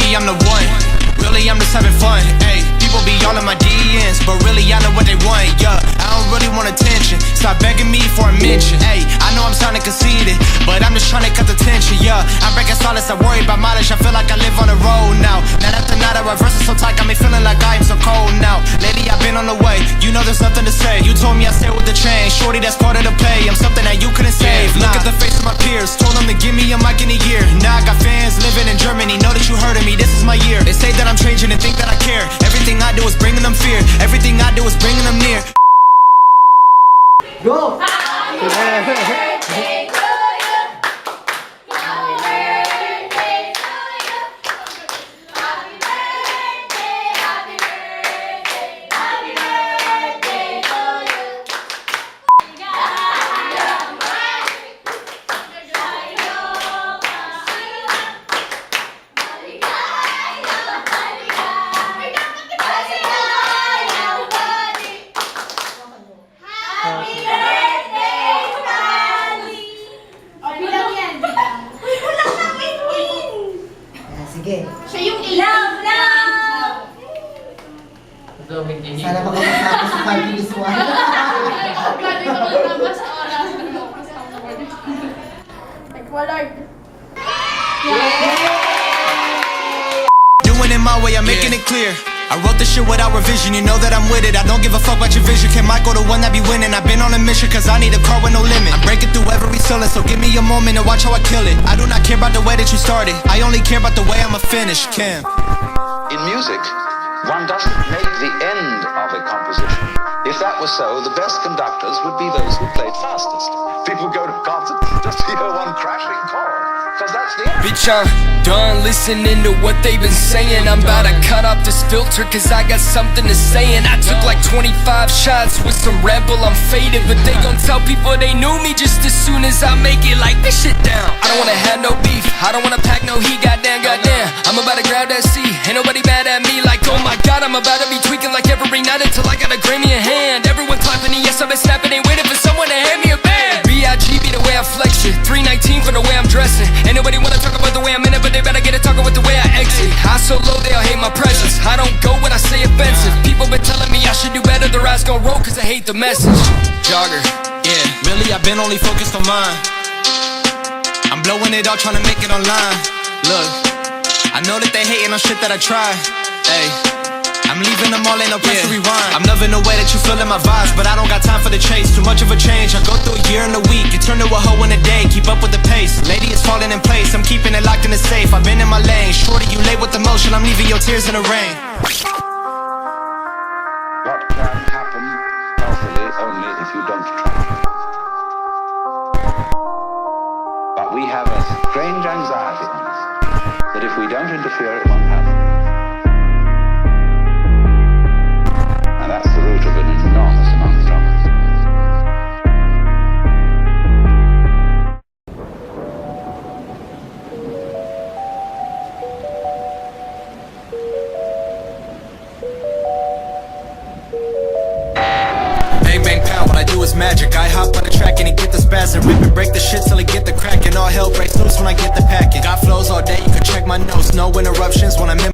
Really, I'm the one. Really, I'm just having fun. Ayy, people be all in my DMs, but really, I know what they want. Yeah, I don't really want attention. Stop begging me for a mention. Ayy, I know I'm sounding conceited, but I'm just trying to cut the tension. Yeah, I'm breaking solace. I worry about mileage. I feel like I live on the road now. Night after night, I reverse it so tight, got me feeling like I am so cold now. Lately, I've been on the way. You know there's nothing to say. You told me I stay with the chain. Shorty, that's part of the play. I'm something that you couldn't save. Look at the face of my peers. Told them to give me a mic in a year. Now I got fans living in Germany. Know that you heard of me. This is my year. They say that I'm changing and think that I care. Everything I do is bringing them fear. Everything I do is bringing them near. Go! Sige. Siya yung love. Sana makapagtapos sa Calculus 1. Pwede ko lang naman sa oras. Nag-walard. Doing it my way, I'm making it clear. I wrote this shit without revision, you know that I'm with it. I don't give a fuck about your vision. Kam Michael, the one that be winning. I've been on a mission cause I need a car with no limit. I'm breaking through every ceiling, so give me a moment and watch how I kill it. I do not care about the way that you started, I only care about the way I'ma finish. Kam. In music, one doesn't make the end of a composition. If that was so, the best conductors would be those who played fastest. People go to concerts just to hear one crashing chord, cause that's the end. Bitch, I'm done listening to what they've been saying. I'm about to cut off this filter cause I got something to say. And I took like 25 shots with some Red Bull, I'm faded. But they gon' tell people they knew me just as soon as I make it. Like, this shit down. I don't wanna have no beef, I don't wanna pack no heat. Goddamn, I'm about to grab that C. Ain't nobody mad at me. Like, oh my god, I'm about to be tweaking like every night until I got a Grammy in hand. Everyone clapping and yes, I've been snapping. Ain't waiting for someone to hand me a band. B.I.G. be the way I flex it, 319 for the way I'm dressing. Ain't nobody wanna talk about the way I'm in it, but they better get it talking with the way I exit. I so low, they all hate my presence. I don't go when I say offensive. People been telling me I should do better, their eyes gon' roll cause I hate the message. Jogger, yeah, really I've been only focused on mine. I'm blowing it all trying to make it online. Look, I know that they hating on shit that I try. Ayy, I'm leaving them all, ain't no place to rewind. I'm loving the way that you feeling my vibes, but I don't got time for the chase. Too much of a change, I go through a year and a week. You turn to a hoe in a day, keep up with the pace. Lady is falling in place, I'm keeping it locked in the safe. I've been in my lane, shorty you late with the motion. I'm leaving your tears in the rain. What can happen healthily only if you don't try. But we have a strange anxiety on us that if we don't interfere, it won't happen. And that's the root of an enormous amount of trouble. Bang bang pow, what I do is magic. I hop on the track and it get the spasm. Rip and break the shit till it get the crack. And all hell breaks loose when I get the packing. Got flows all day, you can check my notes. No interruptions when I'm in